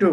2,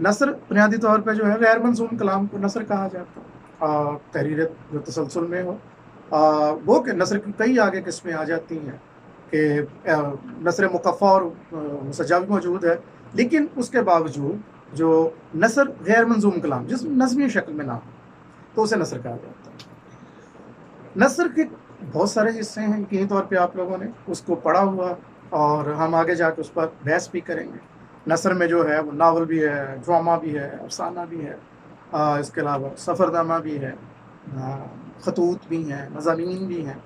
نثر بنیادی طور پہ جو ہے غیر منظوم کلام کو نثر کہا جاتا ہے، تحریر جو تسلسل میں ہو، وہ کہ نثر کی کئی آگے قسمیں آ جاتی ہیں کہ نثر مقفع اور مسجع بھی موجود ہے، لیکن اس کے باوجود جو نثر غیر منظوم کلام جس میں نظمی شکل میں نہ ہو تو اسے نثر کہا جاتا ہے۔ نثر کے بہت سارے حصے ہیں، یقینی طور پہ آپ لوگوں نے اس کو پڑھا ہوا اور ہم آگے جا کے اس پر بحث بھی کریں گے۔ نثر میں جو ہے وہ ناول بھی ہے، ڈرامہ بھی ہے، افسانہ بھی ہے، اس کے علاوہ سفرنامہ بھی ہے، خطوط بھی ہیں، مضامین بھی ہیں،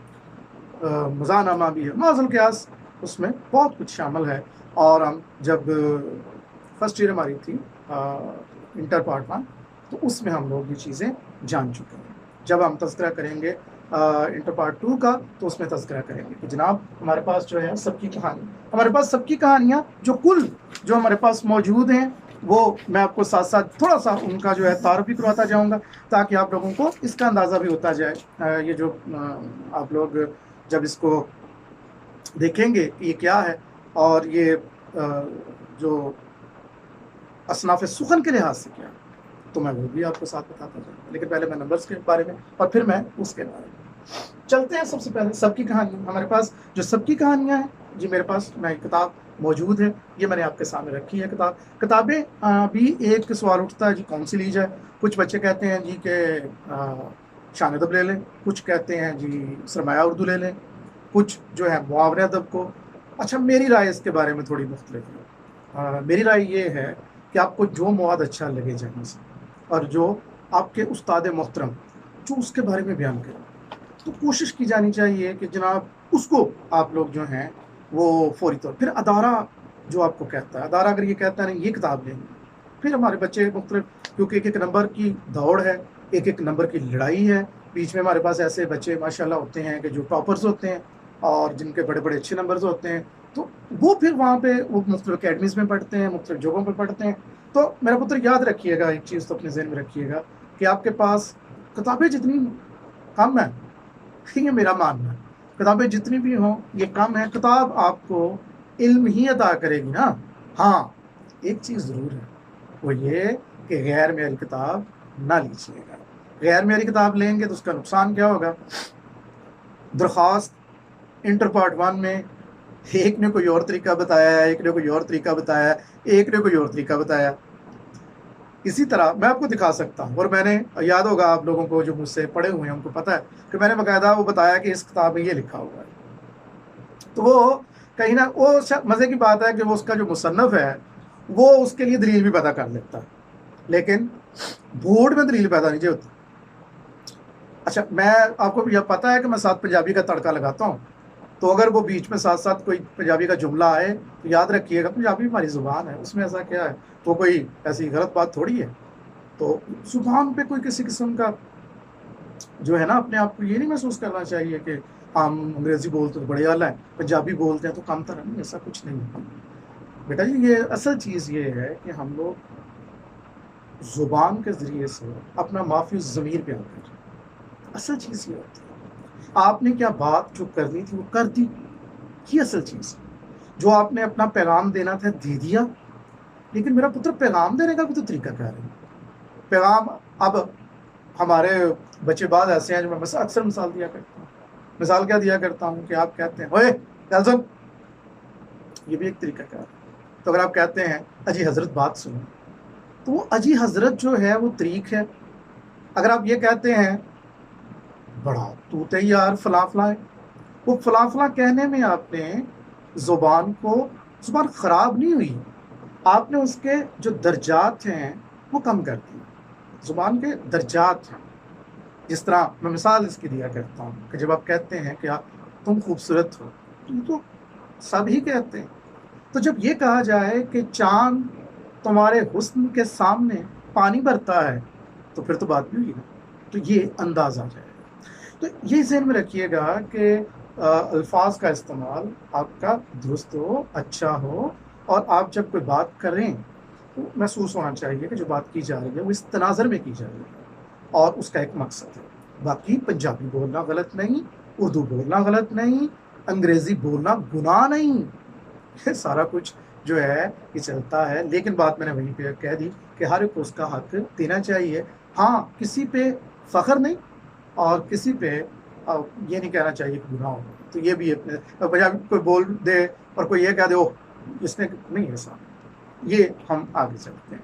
مزاحنامہ بھی ہے، معاذ القیاس اس میں بہت کچھ شامل ہے۔ اور ہم جب فرسٹ ایئر ہماری تھی انٹر پارٹ 1 تو اس میں ہم لوگ یہ چیزیں جان چکے ہیں۔ جب ہم تذکرہ کریں گے انٹر پارٹ 2 کا تو اس میں تذکرہ کریں گے کہ جناب ہمارے پاس جو ہے سب کی کہانی، ہمارے پاس سب کی کہانیاں جو ہمارے پاس موجود ہیں وہ میں آپ کو ساتھ ساتھ تھوڑا سا ان کا جو ہے تعارف بھی کرواتا جاؤں گا تاکہ آپ لوگوں کو اس کا اندازہ بھی ہوتا جائے۔ یہ جو آپ لوگ جب اس کو دیکھیں گے کہ یہ کیا ہے اور یہ جو اصناف سخن کے لحاظ سے کیا ہے تو میں وہ بھی آپ کو ساتھ بتاتا جاؤں گا، لیکن پہلے میں نمبرز کے بارے میں اور پھر میں اس کے بارے میں چلتے ہیں۔ سب سے پہلے سب کی کہانی، ہمارے پاس جو سب کی کہانیاں ہیں جی میرے پاس میں کتاب موجود ہے، یہ میں نے آپ کے سامنے رکھی ہے کتابیں بھی ایک سوال اٹھتا ہے جی کون سی لی جائے۔ کچھ بچے کہتے ہیں جی کہ شان ادب لے لیں، کچھ کہتے ہیں جی سرمایہ اردو لے لیں، کچھ جو ہے محاورے ادب کو۔ اچھا میری رائے اس کے بارے میں تھوڑی مختلف ہے۔ میری رائے یہ ہے کہ آپ کو جو مواد اچھا لگے جہاں سے اور جو آپ کے استاد محترم جو اس کے بارے میں بیان کریں تو کوشش کی جانی چاہیے کہ جناب اس کو آپ لوگ جو ہیں وہ فوری طور پھر ادارہ جو آپ کو کہتا ہے، ادارہ اگر یہ کہتا ہے نہیں یہ کتاب لیں گے، پھر ہمارے بچے مختلف، کیونکہ ایک ایک نمبر کی دوڑ ہے، ایک ایک نمبر کی لڑائی ہے۔ بیچ میں ہمارے پاس ایسے بچے ماشاءاللہ ہوتے ہیں کہ جو ٹاپرز ہوتے ہیں اور جن کے بڑے بڑے اچھے نمبرز ہوتے ہیں، تو وہ پھر وہاں پہ وہ مختلف اکیڈمیز میں پڑھتے ہیں، مختلف جگہوں پہ پڑھتے ہیں۔ تو میرا پتر یاد رکھیے گا ایک چیز تو اپنے ذہن میں رکھیے گا کہ آپ کے پاس کتابیں جتنی کم ہیں، یہ میرا ماننا ہے، کتابیں جتنی بھی ہوں یہ کم ہے، کتاب آپ کو علم ہی عطا کرے گی نا۔ ہاں ایک چیز ضرور ہے، وہ یہ کہ غیر معیاری کتاب نہ لیجیے گا۔ غیر معیاری کتاب لیں گے تو اس کا نقصان کیا ہوگا؟ درخواست انٹر پارٹ 1 میں ایک نے کوئی اور طریقہ بتایا ہے، ایک نے کوئی اور طریقہ بتایا ہے، ایک نے کوئی اور طریقہ بتایا۔ اسی طرح میں آپ کو دکھا سکتا ہوں، اور میں نے یاد ہوگا آپ لوگوں کو جو مجھ سے پڑھے ہوئے ہیں ان کو پتہ ہے کہ میں نے باقاعدہ وہ بتایا کہ اس کتاب میں یہ لکھا ہوا ہے۔ تو وہ کہیں نہ وہ مزے کی بات ہے کہ وہ اس کا جو مصنف ہے وہ اس کے لیے دلیل بھی پیدا کر لیتا ہے، لیکن بورڈ میں دلیل پیدا نہیں ہوتی۔ اچھا میں آپ کو یہ پتہ ہے کہ میں ساتھ پنجابی کا تڑکا لگاتا ہوں، تو اگر وہ بیچ میں ساتھ ساتھ کوئی پنجابی کا جملہ آئے تو یاد رکھیے گا پنجابی ہماری زبان ہے، اس میں ایسا کیا ہے، تو کوئی ایسی غلط بات تھوڑی ہے۔ تو زبان پہ کوئی کسی قسم کا جو ہے نا اپنے آپ کو یہ نہیں محسوس کرنا چاہیے کہ ہم انگریزی بولتے تو بڑے اعلیٰ ہیں، پنجابی بولتے ہیں تو کم تر نہیں، ایسا کچھ نہیں ہے بیٹا جی۔ یہ اصل چیز یہ ہے کہ ہم لوگ زبان کے ذریعے سے اپنا معافی ضمیر بیان کر رہے ہیں، اصل چیز یہ ہوتی ہے۔ آپ نے کیا بات جو کرنی تھی وہ کر دی، یہ اصل چیز ہے۔ جو آپ نے اپنا پیغام دینا تھا دے دیا، لیکن میرا پتر پیغام دینے کا بھی تو طریقہ کیا ہے۔ پیغام اب ہمارے بچے بعض ایسے ہیں جو میں اکثر مثال دیا کرتا ہوں، مثال کیا دیا کرتا ہوں کہ آپ کہتے ہیں اوئے گلزن، یہ بھی ایک طریقہ کار ہے۔ تو اگر آپ کہتے ہیں اجی حضرت بات سنو، تو وہ اجی حضرت جو ہے وہ طریق ہے۔ اگر آپ یہ کہتے ہیں بڑا تو یار فلاں فلاں، وہ فلاں فلاں کہنے میں آپ نے زبان خراب نہیں ہوئی، آپ نے اس کے جو درجات ہیں وہ کم کر دیے۔ زبان کے درجات ہیں، جس طرح میں مثال اس کی دیا کرتا ہوں کہ جب آپ کہتے ہیں کہ تم خوبصورت ہو، تو سب ہی کہتے ہیں، تو جب یہ کہا جائے کہ چاند تمہارے حسن کے سامنے پانی بھرتا ہے تو پھر تو بات بھی ہوئی نا، تو یہ انداز آ جائے گا۔ تو یہ ذہن میں رکھیے گا کہ الفاظ کا استعمال آپ کا درست ہو، اچھا ہو، اور آپ جب کوئی بات کریں تو محسوس ہونا چاہیے کہ جو بات کی جا رہی ہے وہ اس تناظر میں کی جا رہی ہے اور اس کا ایک مقصد ہے۔ باقی پنجابی بولنا غلط نہیں، اردو بولنا غلط نہیں، انگریزی بولنا گناہ نہیں، یہ سارا کچھ جو ہے یہ چلتا ہے، لیکن بات میں نے وہیں پہ کہہ دی کہ ہر ایک کو اس کا حق دینا چاہیے. ہاں کسی پہ فخر نہیں اور کسی پہ یہ نہیں کہنا چاہیے کہ گناہ ہو. تو یہ بھی اپنے بجائے کوئی بول دے اور کوئی یہ کہہ دے او اس نے نہیں ایسا. یہ ہم آگے چلتے ہیں.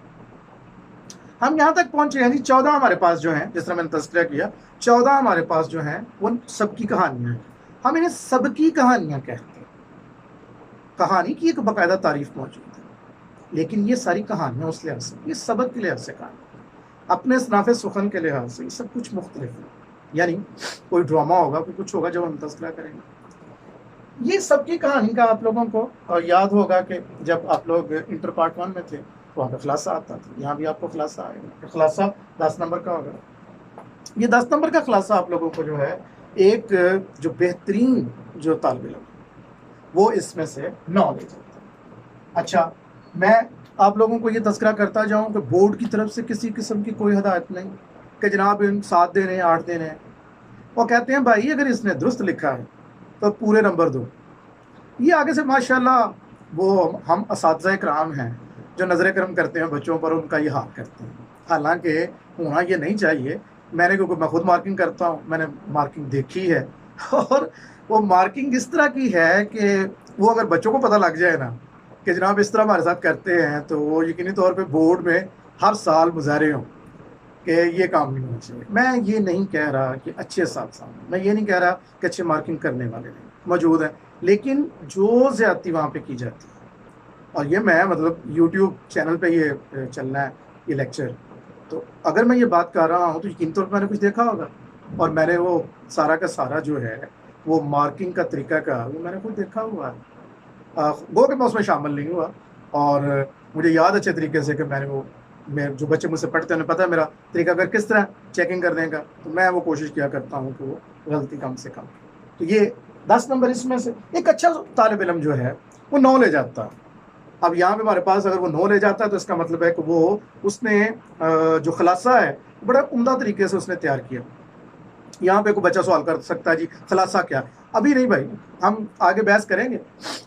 ہم یہاں تک پہنچے ہیں جی 14 ہمارے پاس جو ہیں، جس طرح میں نے تذکرہ کیا 14 ہمارے پاس جو ہیں وہ سب کی کہانیاں ہیں. ہم انہیں سب کی کہانیاں کہتے ہیں. کہانی کی ایک باقاعدہ تعریف موجود ہے، لیکن یہ ساری کہانیاں اس لحاظ سے، یہ سبق کے لحاظ سے کہانی، اپنے اصناف سخن کے لحاظ سے یہ سب کچھ مختلف ہے. یعنی کوئی ڈرامہ ہوگا، کوئی کچھ ہوگا جب ہم تذکرہ کریں گے. یہ سب کی کہانی کا آپ لوگوں کو یاد ہوگا کہ جب آپ لوگ انٹر پارٹ 1 میں تھے تو وہاں پہ خلاصہ آتا تھا. یہاں بھی آپ کو خلاصہ آئے گا. خلاصہ 10 نمبر کا ہوگا. یہ 10 نمبر کا خلاصہ آپ لوگوں کو جو ہے ایک جو بہترین جو طالب علم وہ اس میں سے 9 لے جاتا ہے. اچھا میں آپ لوگوں کو یہ تذکرہ کرتا جاؤں کہ بورڈ کی طرف سے کسی قسم کی کوئی ہدایت نہیں کہ جناب 7 دینے ہیں 8 دینے ہیں. وہ کہتے ہیں بھائی اگر اس نے درست لکھا ہے تو پورے نمبر دو. یہ آگے سے ماشاءاللہ وہ ہم اساتذہ کرام ہیں جو نظر کرم کرتے ہیں بچوں پر، ان کا یہ حق کرتے ہیں. حالانکہ ہونا یہ نہیں چاہیے. میں نے کیونکہ میں خود مارکنگ کرتا ہوں، میں نے مارکنگ دیکھی ہے اور وہ مارکنگ اس طرح کی ہے کہ وہ اگر بچوں کو پتہ لگ جائے نا کہ جناب اس طرح ہمارے ساتھ کرتے ہیں تو وہ یقینی طور پہ بورڈ میں ہر سال مظاہرے ہوں کہ یہ کام نہیں ہونا چاہیے. میں یہ نہیں کہہ رہا کہ اچھے اساتذہ، میں یہ نہیں کہہ رہا کہ اچھے مارکنگ کرنے والے نہیں موجود ہیں، لیکن جو زیادتی وہاں پہ کی جاتی ہے، اور یہ میں مطلب یوٹیوب چینل پہ یہ چلنا ہے یہ لیکچر، تو اگر میں یہ بات کر رہا ہوں تو یقین طور پہ میں نے کچھ دیکھا ہوگا، اور میں نے وہ سارا کا سارا جو ہے وہ مارکنگ کا طریقہ کا وہ میں نے خود دیکھا ہوا ہے. گو کہ میں اس میں شامل نہیں ہوا، اور مجھے یاد اچھے طریقے سے کہ میں نے وہ جو بچے مجھ سے پڑھتے ہیں انہیں پتہ ہے میرا طریقہ اگر کس طرح چیکنگ کرنے کا، تو میں وہ کوشش کیا کرتا ہوں کہ وہ غلطی کم سے کم. تو یہ 10 نمبر اس میں سے ایک اچھا طالب علم جو ہے وہ 9 لے جاتا. اب یہاں پہ ہمارے پاس اگر وہ 9 لے جاتا ہے تو اس کا مطلب ہے کہ وہ اس نے جو خلاصہ ہے بڑا عمدہ طریقے سے اس نے تیار کیا. یہاں پہ کوئی بچہ سوال کر سکتا ہے جی خلاصہ کیا؟ ابھی نہیں بھائی، ہم آگے بحث کریں گے.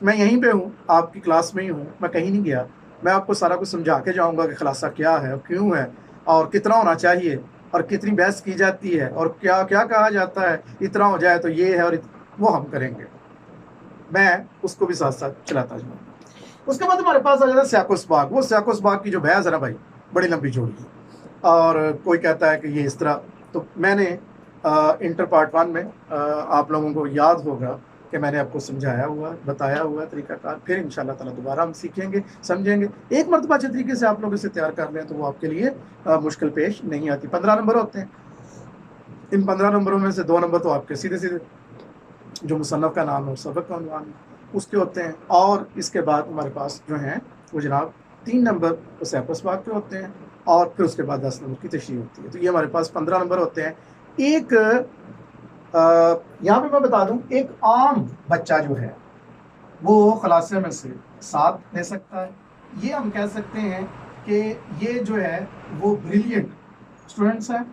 میں یہیں پہ ہوں، آپ کی کلاس میں ہی ہوں، میں کہیں نہیں گیا. میں آپ کو سارا کچھ سمجھا کے جاؤں گا کہ خلاصہ کیا ہے اور کیوں ہے اور کتنا ہونا چاہیے اور کتنی بحث کی جاتی ہے اور کیا کیا کہا جاتا ہے. اتنا ہو جائے تو یہ ہے، اور وہ ہم کریں گے. میں اس کو بھی ساتھ ساتھ چلاتا جاؤں گا. اس کے بعد ہمارے پاس آ جاتا ہے سیاق و سباق. وہ سیاق و سباق کی جو بحث ہے نا بھائی بڑی لمبی چوڑی ہے، اور کوئی کہتا ہے کہ یہ اس طرح. تو میں نے انٹر پارٹ 1 میں آپ لوگوں کو یاد ہوگا کہ میں نے آپ کو سمجھایا ہوا بتایا ہوا طریقہ کار. پھر انشاءاللہ تعالیٰ دوبارہ ہم سیکھیں گے سمجھیں گے. ایک مرتبہ اچھے طریقے سے آپ لوگ اسے تیار کر لیں تو وہ آپ کے لیے مشکل پیش نہیں آتی. 15 نمبر ہوتے ہیں. ان 15 نمبروں میں سے 2 نمبر تو آپ کے سیدھے سیدھے جو مصنف کا نام ہے سبق کا عنوان اس کے ہوتے ہیں، اور اس کے بعد ہمارے پاس جو ہیں وہ جناب 3 نمبر وہ سیاق و سباق کے ہوتے ہیں، اور پھر اس کے بعد 10 نمبر کی تشریح ہوتی ہے. تو یہ ہمارے پاس 15 نمبر ہوتے ہیں. ایک یہاں پہ میں بتا دوں ایک عام بچہ جو ہے وہ خلاصے میں سے 7 لے سکتا ہے. یہ ہم کہہ سکتے ہیں کہ یہ جو ہے وہ بریلینٹ اسٹوڈنٹس ہیں،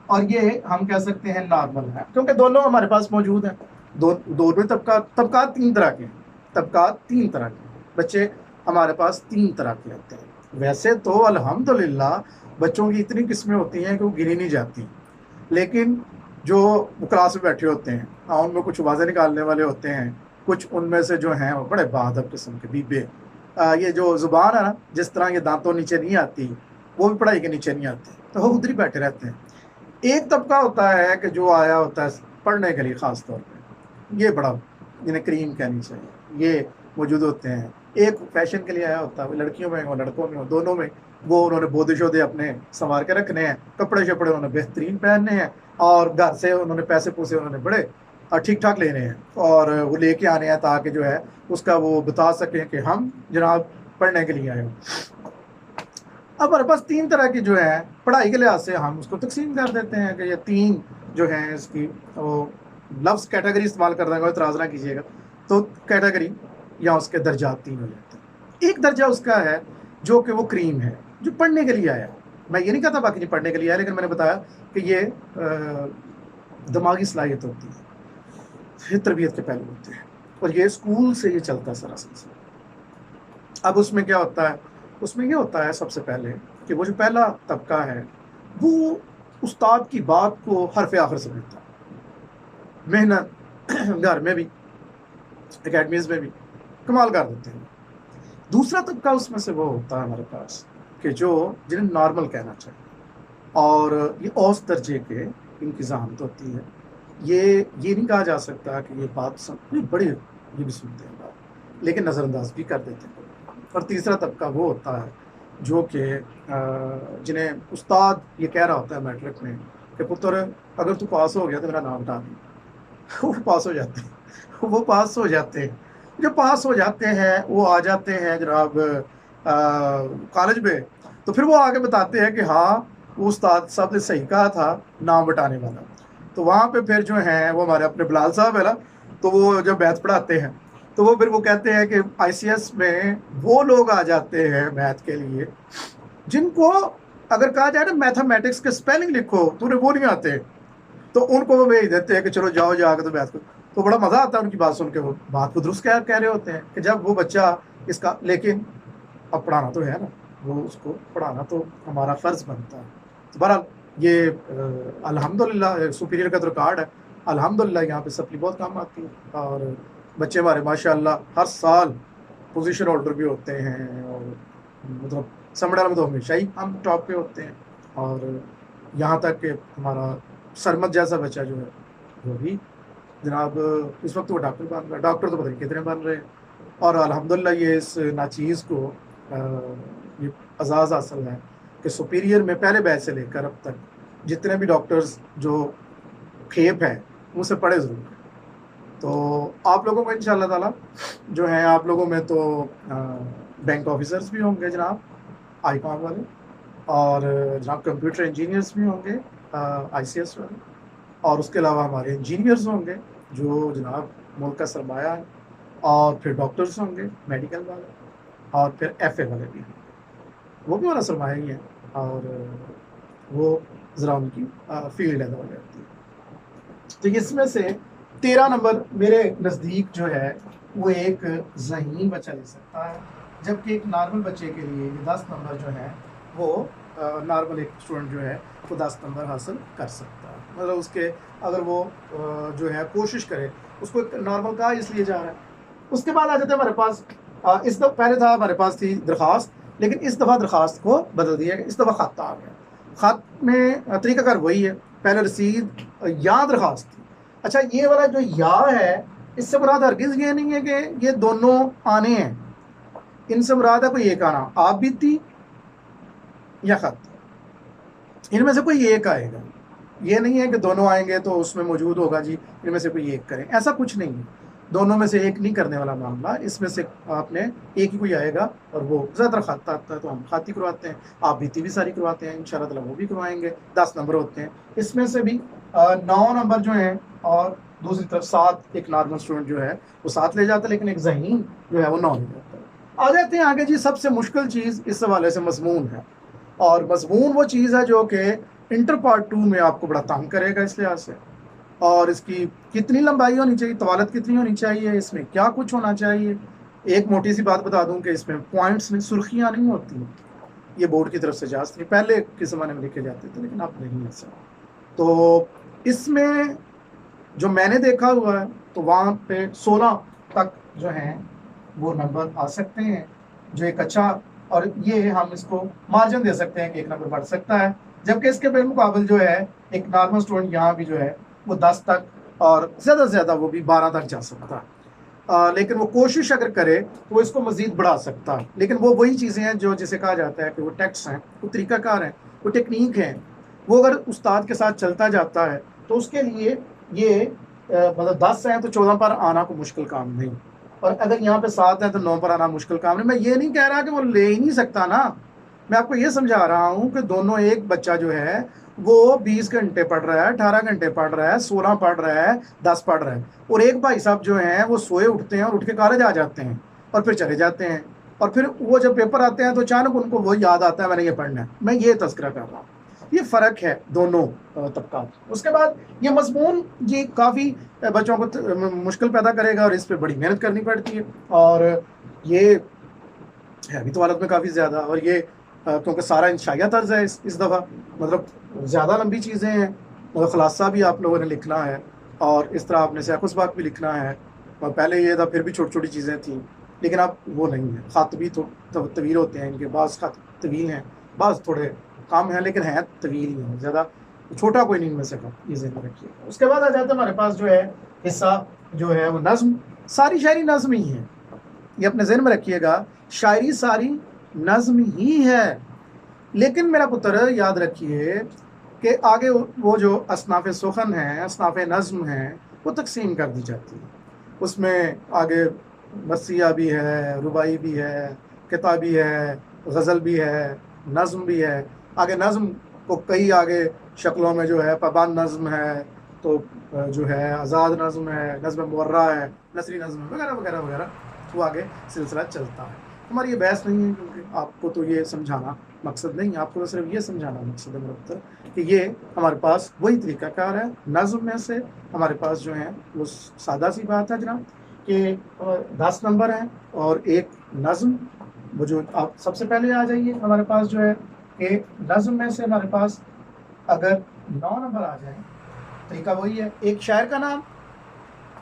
اور یہ ہم کہہ سکتے ہیں نارمل ہے، کیونکہ دونوں ہمارے پاس موجود ہیں. دونوں طبقات 3 طرح کے ہیں. طبقات 3 طرح کے بچے ہمارے پاس 3 طرح کے ہوتے ہیں. ویسے تو الحمدللہ بچوں کی اتنی قسمیں ہوتی ہیں کہ وہ گنی نہیں جاتی، لیکن جو کلاس میں بیٹھے ہوتے ہیں ان میں کچھ واضح نکالنے والے ہوتے ہیں، کچھ ان میں سے جو ہیں وہ بڑے بہادر قسم کے بیبے. یہ جو زبان ہے نا جس طرح یہ دانتوں نیچے نہیں آتی وہ بھی پڑھائی کے نیچے نہیں آتی، تو وہ ادھر ہی بیٹھے رہتے ہیں. ایک طبقہ ہوتا ہے کہ جو آیا ہوتا ہے پڑھنے کے لیے خاص طور پہ، یہ بڑا جنہیں کریم کہنی چاہیے یہ موجود ہوتے ہیں. ایک فیشن کے لیے آیا ہوتا ہے، وہ لڑکیوں میں ہو لڑکوں میں ہو دونوں میں، وہ انہوں نے بودے شودے اپنے سنوار کے رکھنے ہیں، کپڑے شپڑے انہوں نے بہترین پہننے ہیں، اور گھر سے انہوں نے پیسے پوسے انہوں نے بڑے ٹھیک ٹھاک لینے ہیں، اور وہ لے کے آنے ہیں تاکہ جو ہے اس کا وہ بتا سکیں کہ ہم جناب پڑھنے کے لیے آئے ہوں. اب ہمارے پاس 3 طرح کی جو ہے پڑھائی کے لحاظ سے ہم اس کو تقسیم کر دیتے ہیں کہ یہ 3 جو ہیں اس کی وہ لفظ کیٹیگری استعمال کر رہے ہیں، اعتراض نہ کیجیے گا. تو کیٹیگری یا اس کے درجات 3 ہو جاتے ہیں. ایک درجہ اس کا ہے جو کہ وہ کریم ہے، جو پڑھنے کے لیے آیا. میں یہ نہیں کہتا باقی نہیں پڑھنے کے لیے آیا، لیکن میں نے بتایا کہ یہ دماغی صلاحیت ہوتی ہے، تربیت کے پہلو ہوتے ہیں، اور یہ اسکول سے یہ چلتا ہے سراسر سے. اب اس میں کیا ہوتا ہے، اس میں یہ ہوتا ہے سب سے پہلے کہ وہ جو پہلا طبقہ ہے وہ استاد کی بات کو حرف آخر سمجھتا ہے، محنت گھر میں بھی اکیڈمیز میں بھی کمال کر دیتے ہیں۔ دوسرا طبقہ اس میں سے وہ ہوتا ہے ہمارے پاس کہ جو جنہیں نارمل کہنا چاہیے، اور یہ اوسط درجے کے ان کی ذہانت ہوتی ہے، یہ نہیں کہا جا سکتا کہ یہ بات بڑی یہ بھی سنتے ہیں بات، لیکن نظر انداز بھی کر دیتے ہیں۔ اور تیسرا طبقہ وہ ہوتا ہے جو کہ جنہیں استاد یہ کہہ رہا ہوتا ہے میٹرک میں کہ پتر اگر تو پاس ہو گیا تو میرا نام ہٹا دیں، وہ پاس ہو جاتے ہیں، وہ پاس ہو جاتے ہیں۔ جو پاس ہو جاتے ہیں وہ آ جاتے ہیں جناب کالج میں، تو پھر وہ آگے بتاتے ہیں کہ ہاں وہ استاد صاحب نے صحیح کہا تھا نام بٹانے والا۔ تو وہاں پہ پھر جو ہیں وہ ہمارے اپنے بلال صاحب ہے نا، تو وہ جب میتھ پڑھاتے ہیں تو وہ پھر وہ کہتے ہیں کہ آئی سی ایس میں وہ لوگ آ جاتے ہیں میتھ کے لیے جن کو اگر کہا جائے نا میتھمیٹکس کے اسپیلنگ لکھو تو انہیں وہ نہیں آتے، تو ان کو وہ بھیج دیتے ہیں کہ چلو جاؤ جا کے تو میتھ کو، تو بڑا مزہ آتا ہے ان کی بات سن کے، وہ بات کو درست کہہ رہے ہوتے ہیں کہ جب وہ بچہ اس کا، لیکن اب پڑھانا تو ہے نا، وہ اس کو پڑھانا تو ہمارا فرض بنتا ہے۔ تو بہرحال یہ الحمدللہ سپیریئر کا تو ریکارڈ ہے، الحمدللہ یہاں پہ سپلی بہت کام آتی ہے، اور بچے ہمارے ماشاءاللہ ہر سال پوزیشن ہولڈر بھی ہوتے ہیں، اور مطلب سمڑا میں تو ہمیشہ ہی ہم ٹاپ پہ ہوتے ہیں، اور یہاں تک کہ ہمارا سرمد جیسا بچہ جو ہے وہ بھی جناب اس وقت وہ ڈاکٹر بن رہا ہے، ڈاکٹر تو پتہ نہیں کتنے بن رہے ہیں، اور الحمدللہ یہ اس ناچیز کو یہ اعزاز حاصل ہے کہ سپیریئر میں پہلے بیچ سے لے کر اب تک جتنے بھی ڈاکٹرز جو کھیپ ہیں ان سے پڑھے ضرور ہیں۔ تو آپ لوگوں کو انشاءاللہ تعالیٰ جو ہیں، آپ لوگوں میں تو بینک آفیسرز بھی ہوں گے جناب آئی کام والے، اور جناب کمپیوٹر انجینئرز بھی ہوں گے آئی سی ایس والے، اور اس کے علاوہ ہمارے انجینئرز ہوں گے جو جناب ملک کا سرمایہ ہے، اور پھر ڈاکٹرز ہوں گے میڈیکل والے، اور پھر ایف اے والے بھی ہوں گے، وہ بھی ہمارا سرمایہ ہی ہے، اور وہ ذرا ان کی فیلڈ ادا ہو جاتی ہے۔ تو اس میں سے 13 نمبر میرے نزدیک جو ہے وہ ایک ذہین بچہ لے سکتا ہے، جبکہ ایک نارمل بچے کے لیے یہ 10 نمبر جو ہے وہ نارمل ایک اسٹوڈنٹ جو ہے وہ 10 نمبر حاصل کر سکتا ہے، مطلب اس کے اگر وہ جو ہے کوشش کرے، اس کو ایک نارمل کہا اس لیے جا رہا ہے۔ اس کے بعد آ جاتے ہیں ہمارے پاس، اس دفعہ پہلے تھا ہمارے پاس تھی درخواست، لیکن اس دفعہ درخواست کو بدل دیا گیا، اس دفعہ خط آ گیا۔ خط میں طریقہ کار وہی ہے، پہلے رسید یا درخواست تھی۔ اچھا یہ والا جو یا ہے اس سے مراد ہرگز یہ نہیں ہے کہ یہ دونوں آنے ہیں، ان سے مراد ہے کوئی ایک آنا، آپ بیتی یا خط، ان میں سے کوئی ایک آئے گا، یہ نہیں ہے کہ دونوں آئیں گے تو اس میں موجود ہوگا جی ان میں سے کوئی ایک کریں، ایسا کچھ نہیں ہے، دونوں میں سے ایک نہیں کرنے والا معاملہ، اس میں سے آپ نے ایک ہی کوئی آئے گا، اور وہ زیادہ تر خط آتا ہے تو ہم خط ہی کرواتے ہیں، آپ بیتی بھی ساری کرواتے ہیں، انشاءاللہ تعالیٰ وہ بھی کروائیں گے، 10 نمبر ہوتے ہیں، اس میں سے بھی 9 نمبر جو ہیں، اور دوسری طرف 7 ایک نارمل اسٹوڈنٹ جو ہے وہ 7 لے جاتا ہے، لیکن ایک ذہین جو ہے وہ 9 لے جاتا ہے۔ آ جاتے ہیں آگے جی، سب سے مشکل چیز اس حوالے سے مضمون ہے، اور مضمون وہ چیز ہے جو کہ انٹر پارٹ 2 میں آپ کو بڑا تنگ کرے گا اس لحاظ سے، اور اس کی کتنی لمبائی ہونی چاہیے، طوالت کتنی ہونی چاہیے، اس میں کیا کچھ ہونا چاہیے۔ ایک موٹی سی بات بتا دوں کہ اس میں پوائنٹس میں سرخیاں نہیں ہوتی، یہ بورڈ کی طرف سے اجازت نہیں، پہلے کے زمانے میں لکھے جاتے تھے لیکن اب نہیں ایسا۔ تو اس میں جو میں نے دیکھا ہوا ہے تو وہاں پہ 16 تک جو ہیں وہ نمبر آ سکتے ہیں، جو ایک اچھا، اور یہ ہم اس کو مارجن دے سکتے ہیں کہ ایک نمبر بڑھ سکتا ہے، جبکہ اس کے بالمقابل جو ہے ایک نارمل اسٹوڈنٹ یہاں بھی جو ہے وہ 10 تک، اور زیادہ سے زیادہ وہ بھی 12 تک جا سکتا ہے، لیکن وہ کوشش اگر کرے تو وہ اس کو مزید بڑھا سکتا ہے، لیکن وہ وہی چیزیں ہیں جو جسے کہا جاتا ہے کہ وہ ٹیکس ہیں، وہ طریقہ کار ہیں، وہ ٹیکنیک ہیں، وہ اگر استاد کے ساتھ چلتا جاتا ہے تو اس کے لیے یہ مطلب 10 ہیں تو 14 پر آنا کوئی مشکل کام نہیں، اور اگر یہاں پہ 7 ہیں تو 9 پر آنا مشکل کام نہیں۔ میں یہ نہیں کہہ رہا کہ وہ لے ہی نہیں سکتا نا، میں آپ کو یہ سمجھا رہا ہوں کہ دونوں، ایک بچہ جو ہے وہ 20 گھنٹے پڑھ رہا ہے، 18 گھنٹے پڑھ رہا ہے، 16 پڑھ رہا ہے، 10 پڑھ رہا ہے، اور ایک بھائی صاحب جو ہیں وہ سوئے اٹھتے ہیں اور اٹھ کے کالج آ جاتے ہیں اور پھر چلے جاتے ہیں، اور پھر وہ جب پیپر آتے ہیں تو اچانک ان کو وہ یاد آتا ہے میں نے یہ پڑھنا ہے۔ میں یہ تذکرہ کر رہا ہوں، یہ فرق ہے دونوں طبقات۔ اس کے بعد یہ مضمون یہ کافی بچوں کو مشکل پیدا کرے گا، اور اس پہ بڑی محنت کرنی پڑتی ہے، اور یہ ہے بھی طوالت میں کافی زیادہ، اور یہ کیونکہ سارا انشائیہ طرز ہے اس دفعہ، مطلب زیادہ لمبی چیزیں ہیں، مطلب خلاصہ بھی آپ لوگوں نے لکھنا ہے، اور اس طرح آپ نے سیاق الاسباق بھی لکھنا ہے، اور پہلے یہ تھا پھر بھی چھوٹی چھوٹی چیزیں تھیں، لیکن اب وہ نہیں ہے، خط بھی طویل ہوتے ہیں ان کے، بعض خط طویل ہیں، بعض تھوڑے کم ہیں، لیکن ہیں طویل ہی ہیں، زیادہ چھوٹا کوئی نہیں ان میں سے کم، یہ ذہن میں رکھیے گا۔ اس کے بعد آ جاتا ہے ہمارے پاس جو ہے حصہ جو ہے وہ نظم، ساری شاعری نظم ہی ہے، یہ اپنے ذہن میں رکھیے گا، شاعری ساری نظم ہی ہے، لیکن میرا پتر یاد رکھیے کہ آگے وہ جو اصناف سخن ہیں، اصناف نظم ہیں، وہ تقسیم کر دی جاتی ہے، اس میں آگے مسیہ بھی ہے، ربائی بھی ہے، کتابی ہے، غزل بھی ہے، نظم بھی ہے، آگے نظم کو کئی آگے شکلوں میں جو ہے پابند نظم ہے، تو جو ہے آزاد نظم ہے، نظم مورع ہے، نثری نظم ہے، وغیرہ وغیرہ وغیرہ، وہ آگے سلسلہ چلتا ہے۔ ہماری یہ بحث نہیں ہے، کیونکہ آپ کو تو یہ سمجھانا مقصد نہیں ہے، آپ کو صرف یہ سمجھانا مقصد ہے مرتب کہ یہ ہمارے پاس وہی طریقہ کار ہے، نظم میں سے ہمارے پاس جو ہے وہ سادہ سی بات ہے جناب کہ 10 نمبر ہیں اور ایک نظم، وہ جو آپ سب سے پہلے آ جائیے ہمارے پاس جو ہے کہ نظم میں سے ہمارے پاس اگر 9 نمبر آ جائیں، طریقہ وہی ہے، ایک شاعر کا نام،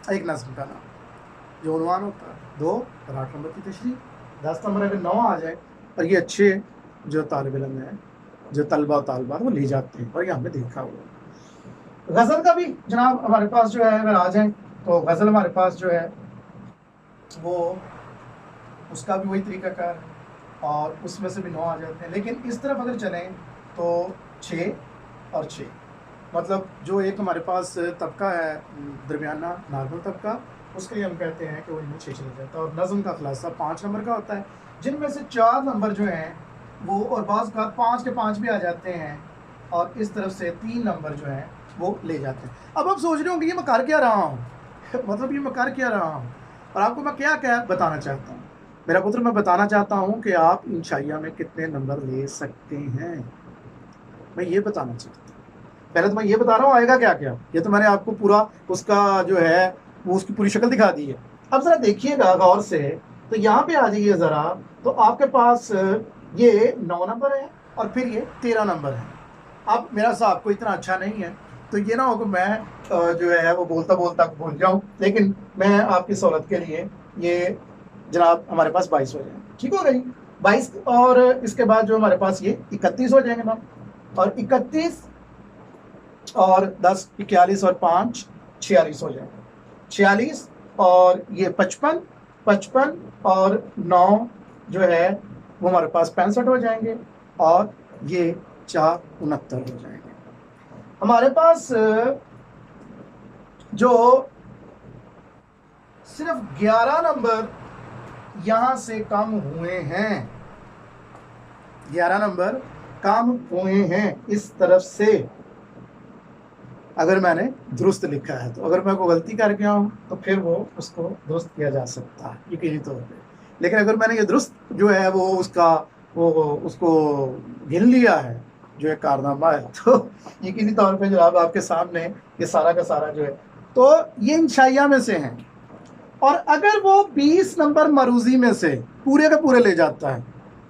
ایک نظم کا نام جو عنوان ہوتا ہے، 2 اور 8 نمبر کی تشریح، 10 نمبر اگر 9 آ جائے، اور یہ اچھے جو طالب علم ہیں، جو طلبہ و طالبات وہ لے جاتے ہیں، اور یہ ہم نے دیکھا ہوا۔ غزل کا بھی جناب ہمارے پاس جو ہے اگر آ جائیں تو غزل ہمارے پاس جو ہے وہ اس کا بھی وہی طریقہ کار ہے، اور اس میں سے بھی 9 آ جاتے ہیں، لیکن اس طرف اگر چلیں تو 6 اور 6، مطلب جو ایک ہمارے پاس طبقہ ہے درمیانہ نارمل طبقہ، اس کے لیے ہم کہتے ہیں کہ وہ ان میں 6 چلا جاتا ہے، اور نظم کا خلاصہ 5 نمبر کا ہوتا ہے، جن میں سے 4 نمبر جو ہیں وہ، اور بعض کا 5 کے 5 بھی آ جاتے ہیں، اور اس طرف سے 3 نمبر جو ہیں وہ لے جاتے ہیں۔ اب آپ سوچ رہے ہوں کہ یہ میں کر کیا رہا ہوں، مطلب یہ میں کر کیا رہا ہوں، اور آپ کو میں کیا بتانا چاہتا ہوں؟ میرا پتر میں بتانا چاہتا ہوں کہ آپ انشائیہ میں کتنے نمبر لے سکتے ہیں، میں یہ بتانا چاہتا ہوں۔ پہلے تو میں یہ بتا رہا ہوں آئے گا کیا کیا، یہ تو میں نے آپ کو پورا اس کا جو ہے وہ اس کی پوری شکل دکھا دی ہے۔ اب ذرا دیکھیے گا غور سے، تو یہاں پہ آ جائیے ذرا، تو آپ کے پاس یہ 9 نمبر ہے اور پھر یہ 13 نمبر ہے۔ اب میرا صاحب کو اتنا اچھا نہیں ہے، تو یہ نہ ہو کہ میں جو ہے وہ بولتا بولتا بھول جاؤں، لیکن میں آپ کی سہولت کے لیے یہ جناب ہمارے پاس 22 ہو جائیں، ٹھیک ہو گئی 22، اور اس کے بعد جو ہمارے پاس یہ 31 ہو جائیں گے نا، اور 31 اور 10 41 اور 5 46 ہو جائیں گے، 46 اور یہ 55 55 اور 9 جو ہے وہ ہمارے پاس 65 ہو جائیں گے، اور یہ 4 69 ہو جائیں گے۔ ہمارے پاس جو صرف 11 نمبر یہاں سے کم ہوئے ہیں، 11 نمبر کم ہوئے ہیں اس طرف سے، اگر میں نے درست لکھا ہے تو، اگر میں کوئی غلطی کر گیا ہوں تو پھر وہ اس کو درست کیا جا سکتا ہے یقینی طور پہ، لیکن اگر میں نے یہ درست جو ہے وہ اس کا اس کو گن لیا ہے جو ایک کارنامہ ہے، تو یقینی طور پہ جناب آپ کے سامنے یہ سارا کا سارا جو ہے، تو یہ انشائیہ میں سے ہیں، اور اگر وہ 20 نمبر مروزی میں سے پورے کے پورے لے جاتا ہے،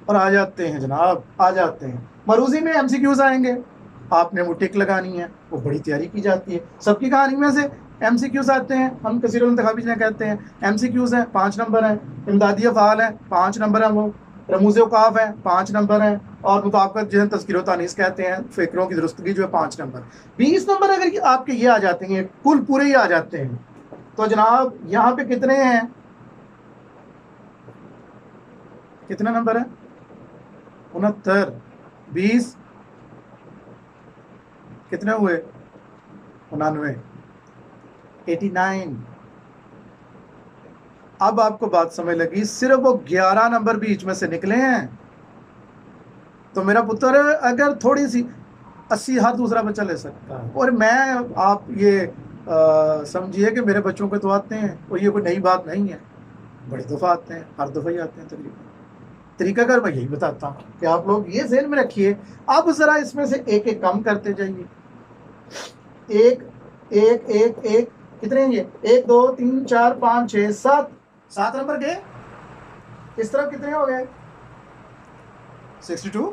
اور آ جاتے ہیں جناب، آ جاتے ہیں مروزی میں ایم سی کیوز آئیں گے، آپ نے وہ ٹک لگانی ہے، وہ بڑی تیاری کی جاتی ہے، سب کی کہانی میں سے ایم سی کیوز آتے ہیں، ہم کثیر الانتخابی جنہیں کہتے ہیں، ایم سی کیوز ہیں 5 نمبر ہیں، امدادی افعال ہیں 5 نمبر ہیں، وہ رموز اوقاف ہیں 5 نمبر ہیں، اور مطابقت جنہیں تذکیر و تانیث کہتے ہیں، فکروں کی درستگی جو ہے 5 نمبر، 20 نمبر اگر آپ کے یہ آ جاتے ہیں، کل پورے ہی آ جاتے ہیں، تو جناب یہاں پہ کتنے ہیں، کتنے نمبر ہیں، 69، 20 کتنے ہوئے، 99، 89۔ اب آپ کو بات سمجھ لگی، صرف وہ 11 نمبر بیچ میں سے نکلے ہیں، تو میرا پتر اگر تھوڑی سی 80 ہر دوسرا بچہ لے سکتا ہے، اور میں آپ یہ سمجھیے کہ میرے بچوں کے تو آتے ہیں، اور یہ کوئی نئی بات نہیں ہے، بڑی دفعہ آتے ہیں، ہر دفعہ ہی آتے ہیں تقریباً۔ طریقہ کار میں یہی بتاتا ہوں کہ آپ لوگ یہ ذہن میں رکھیے، اب ذرا اس میں سے ایک ایک کم کرتے جائیے، ایک ایک ایک ایک کتنے ہیں یہ، 1 2 3 4 5 6 7 نمبر گئے، اس طرف کتنے ہو گئے، 62,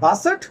62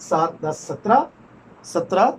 7, 10, 17, 17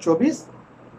24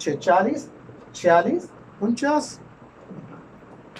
6, 40, 46, 49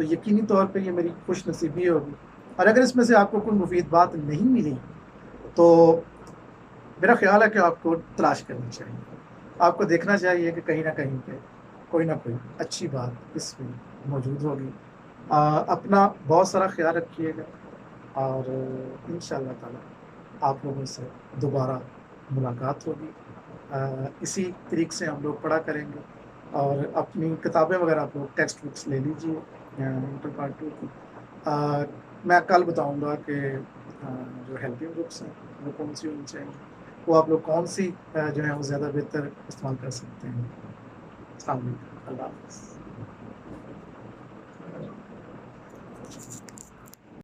تو یقینی طور پہ یہ میری خوش نصیبی ہوگی. اور اگر اس میں سے آپ کو کوئی مفید بات نہیں ملی تو میرا خیال ہے کہ آپ کو تلاش کرنی چاہیے. آپ کو دیکھنا چاہیے کہ کہیں نہ کہیں پہ کوئی نہ کوئی اچھی بات اس میں موجود ہوگی. اپنا بہت سارا خیال رکھیے گا اور ان شاء اللہ تعالیٰ آپ لوگوں سے دوبارہ ملاقات ہوگی. اسی طریقے سے ہم لوگ پڑھا کریں گے اور اپنی کتابیں وغیرہ آپ لوگ ٹیکسٹ بکس لے لیجیے انٹر پارٹ 2 کی. میں کل بتاؤں گا کہ جو ہیلپنگ بکس ہیں وہ کون سی ہونی چاہیے, وہ آپ لوگ کون سی جو ہے وہ زیادہ بہتر استعمال کر سکتے ہیں. السلام علیکم, اللہ حافظ.